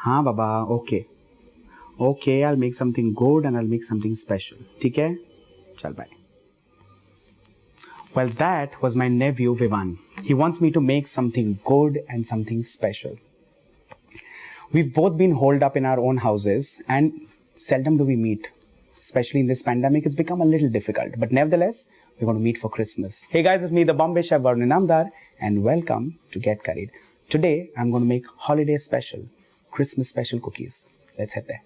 हाँ बाबा, okay. Okay, I'll make something good and I'll make something special. ठीक है? चल bye. Well, that was my nephew Vivan. He wants me to make something good and something special. We've both been holed up in our own houses and seldom do we meet. Especially in this pandemic, it's become a little difficult. But nevertheless, we're going to meet for Christmas. Hey guys, it's me, the Bombay chef Varun Inamdar, and welcome to Get Curried. Today, I'm going to make holiday special, Christmas special cookies. Let's head there.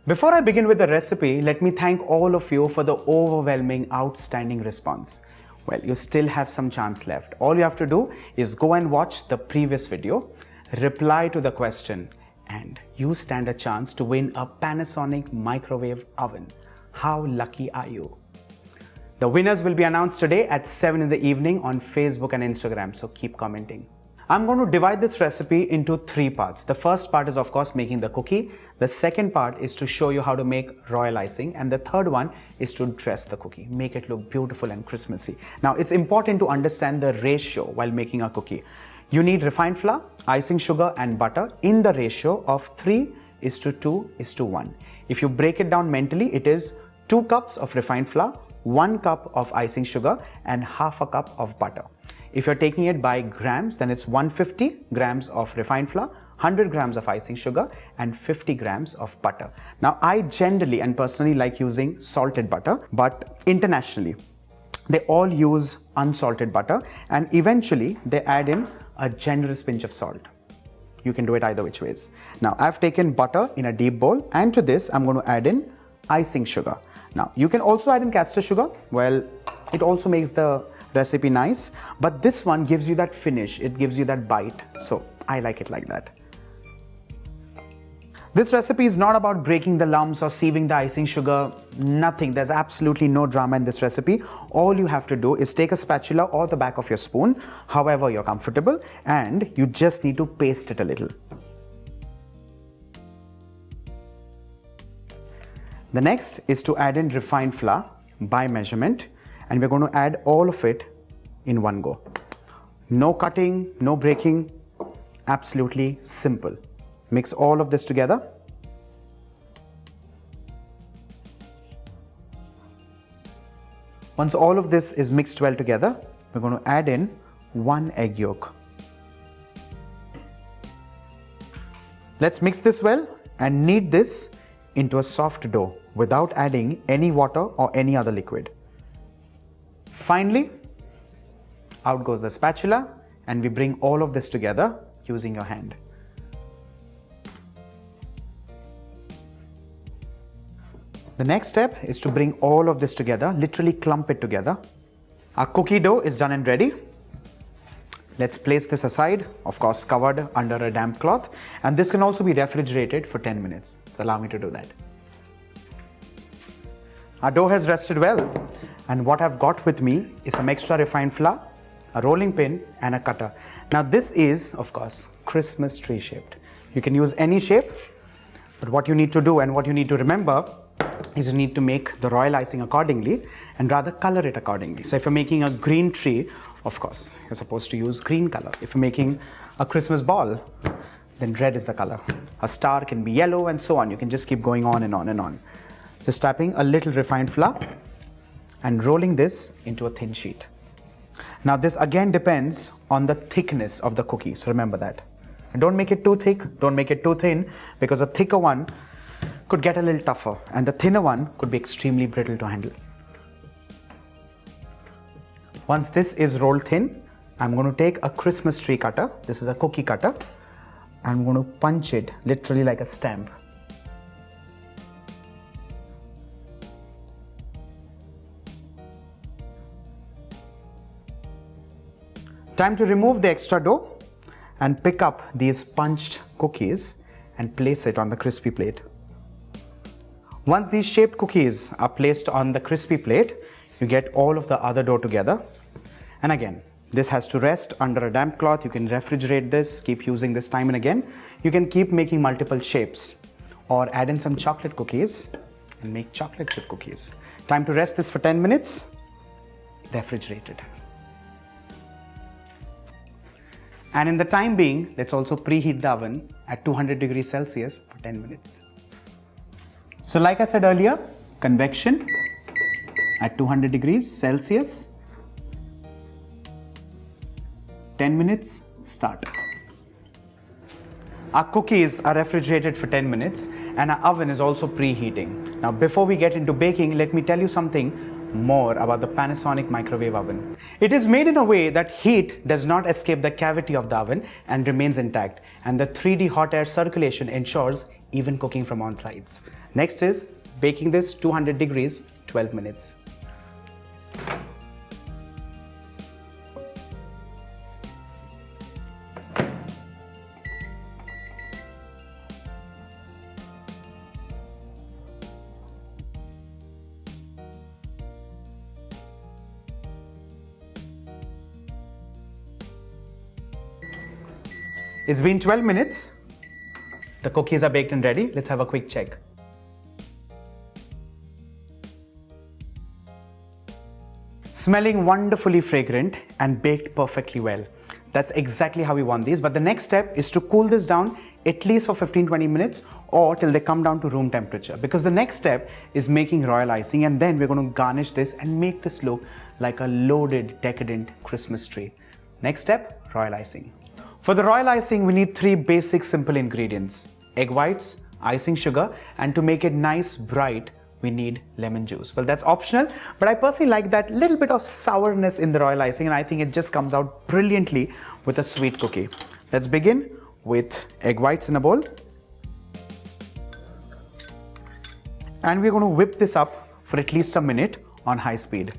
Before I begin with the recipe, let me thank all of you for the overwhelming, outstanding response. Well, you still have some chance left. All you have to do is go and watch the previous video, reply to the question, and you stand a chance to win a Panasonic Microwave Oven. How lucky are you? The winners will be announced today at 7 in the evening on Facebook and Instagram, so keep commenting. I'm going to divide this recipe into 3 parts. The first part is of course making the cookie. The second part is to show you how to make royal icing, and the third one is to dress the cookie, make it look beautiful and Christmassy. Now it's important to understand the ratio while making a cookie. You need refined flour, icing sugar and butter in the ratio of 3:2:1. If you break it down mentally, it is 2 cups of refined flour, 1 cup of icing sugar and half a cup of butter. If you're taking it by grams, then it's 150 grams of refined flour, 100 grams of icing sugar and 50 grams of butter. Now, I generally and personally like using salted butter, but internationally, they all use unsalted butter and eventually they add in a generous pinch of salt. You can do it either which ways. Now, I've taken butter in a deep bowl, and to this, I'm going to add in icing sugar. Now, you can also add in caster sugar. Well, it also makes the recipe nice, but this one gives you that finish, it gives you that bite, so I like it like that. This recipe is not about breaking the lumps or sieving the icing sugar, nothing. There's absolutely no drama in this recipe. All you have to do is take a spatula or the back of your spoon, however you're comfortable, and you just need to paste it a little. The next is to add in refined flour by measurement, and we're going to add all of it in one go. No cutting, no breaking, absolutely simple. Mix all of this together. Once all of this is mixed well together, we're going to add in 1 egg yolk. Let's mix this well and knead this into a soft dough without adding any water or any other liquid. Finally, out goes the spatula and we bring all of this together using your hand. The next step is to bring all of this together, literally clump it together. Our cookie dough is done and ready. Let's place this aside, of course covered under a damp cloth, and this can also be refrigerated for 10 minutes. So allow me to do that. Our dough has rested well, and what I've got with me is some extra refined flour, a rolling pin and a cutter. Now this is, of course, Christmas tree shaped. You can use any shape, but what you need to do and what you need to remember is you need to make the royal icing accordingly and rather color it accordingly. So if you're making a green tree, of course, you're supposed to use green color. If you're making a Christmas ball, then red is the color. A star can be yellow and so on. You can just keep going on and on and on. Just tapping a little refined flour and rolling this into a thin sheet. Now this again depends on the thickness of the cookie, so remember that. And don't make it too thick, don't make it too thin, because a thicker one could get a little tougher and the thinner one could be extremely brittle to handle. Once this is rolled thin, I'm going to take a Christmas tree cutter, this is a cookie cutter, I'm going to punch it literally like a stamp. Time to remove the extra dough and pick up these punched cookies and place it on the crispy plate. Once these shaped cookies are placed on the crispy plate, you get all of the other dough together. And again, this has to rest under a damp cloth. You can refrigerate this, keep using this time and again. You can keep making multiple shapes or add in some chocolate cookies and make chocolate chip cookies. Time to rest this for 10 minutes. refrigerated. And in the time being, let's also preheat the oven at 200 degrees Celsius for 10 minutes. So like I said earlier, convection at 200 degrees Celsius, 10 minutes, start. Our cookies are refrigerated for 10 minutes and our oven is also preheating. Now before we get into baking, let me tell you something more about the Panasonic Microwave Oven. It is made in a way that heat does not escape the cavity of the oven and remains intact, and the 3D hot air circulation ensures even cooking from all sides. Next is baking this 200 degrees 12 minutes. It's been 12 minutes. The cookies are baked and ready. Let's have a quick check. Smelling wonderfully fragrant and baked perfectly well. That's exactly how we want these. But the next step is to cool this down at least for 15-20 minutes or till they come down to room temperature. Because the next step is making royal icing, and then we're going to garnish this and make this look like a loaded, decadent Christmas tree. Next step, royal icing. For the royal icing, we need 3 basic simple ingredients: egg whites, icing sugar, and to make it nice, bright, we need lemon juice. Well, that's optional, but I personally like that little bit of sourness in the royal icing, and I think it just comes out brilliantly with a sweet cookie. Let's begin with egg whites in a bowl. And we're going to whip this up for at least a minute on high speed.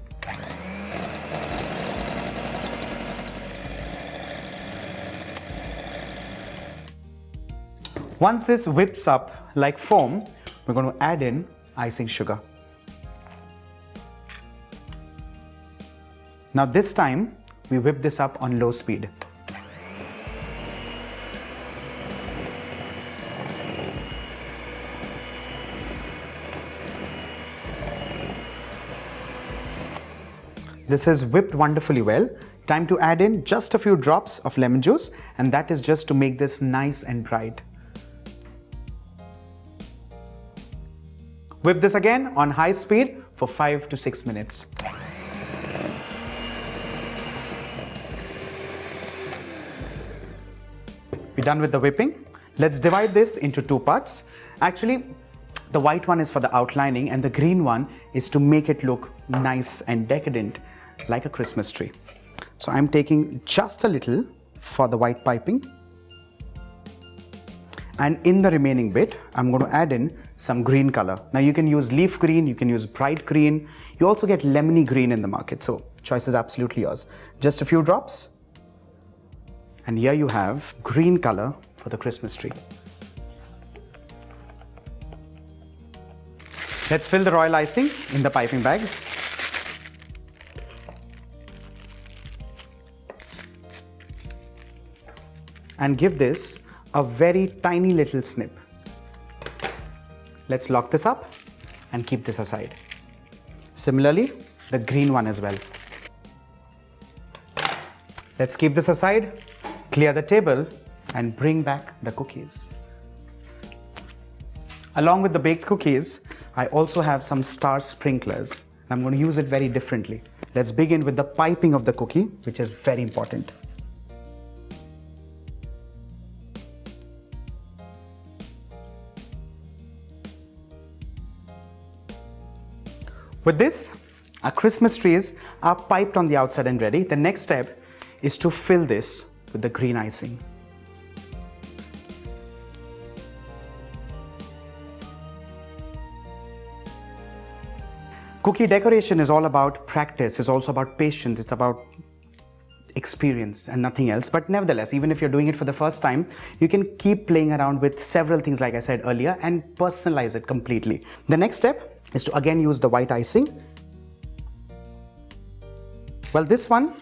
Once this whips up like foam, we're going to add in icing sugar. Now this time, we whip this up on low speed. This is whipped wonderfully well. Time to add in just a few drops of lemon juice, and that is just to make this nice and bright. Whip this again on high speed for 5 to 6 minutes. We're done with the whipping. Let's divide this into 2 parts. Actually, the white one is for the outlining and the green one is to make it look nice and decadent like a Christmas tree. So I'm taking just a little for the white piping. And in the remaining bit, I'm going to add in some green color. Now you can use leaf green, you can use bright green. You also get lemony green in the market, so choice is absolutely yours. Just a few drops. And here you have green color for the Christmas tree. Let's fill the royal icing in the piping bags. And give this a very tiny little snip. Let's lock this up and keep this aside. Similarly, the green one as well. Let's keep this aside, clear the table, and bring back the cookies. Along with the baked cookies, I also have some star sprinklers. I'm going to use it very differently. Let's begin with the piping of the cookie, which is very important. With this, our Christmas trees are piped on the outside and ready. The next step is to fill this with the green icing. Cookie decoration is all about practice, it's also about patience, it's about experience and nothing else. But nevertheless, even if you're doing it for the first time, you can keep playing around with several things like I said earlier and personalize it completely. The next step is to again use the white icing. Well, this one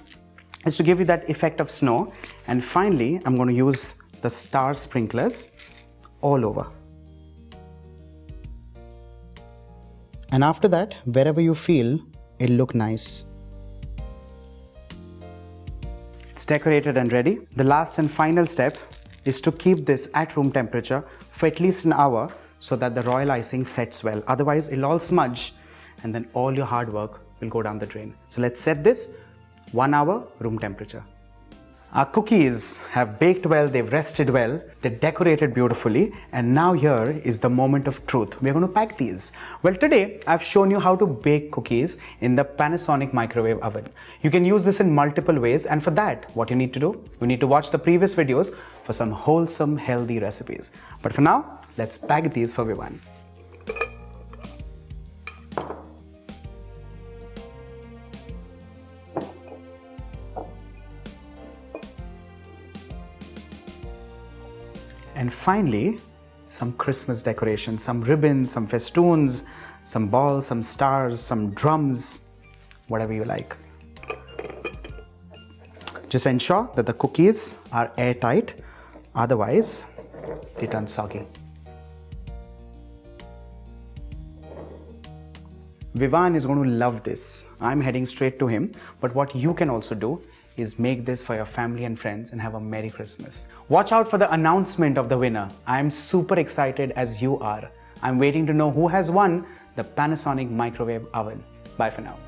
is to give you that effect of snow. And finally, I'm going to use the star sprinklers all over. And after that, wherever you feel, it'll look nice. It's decorated and ready. The last and final step is to keep this at room temperature for at least an hour so that the royal icing sets well. Otherwise, it'll all smudge and then all your hard work will go down the drain. So let's set this 1 hour room temperature. Our cookies have baked well, they've rested well, they're decorated beautifully, and now here is the moment of truth. We're going to pack these. Well, today I've shown you how to bake cookies in the Panasonic Microwave Oven. You can use this in multiple ways, and for that, what you need to do, you need to watch the previous videos for some wholesome, healthy recipes. But for now, let's pack these for everyone. And finally, some Christmas decoration, some ribbons, some festoons, some balls, some stars, some drums, whatever you like. Just ensure that the cookies are airtight, otherwise they turn soggy. Vivan is going to love this. I'm heading straight to him, but what you can also do is make this for your family and friends and have a Merry Christmas. Watch out for the announcement of the winner. I'm super excited as you are. I'm waiting to know who has won the Panasonic Microwave Oven. Bye for now.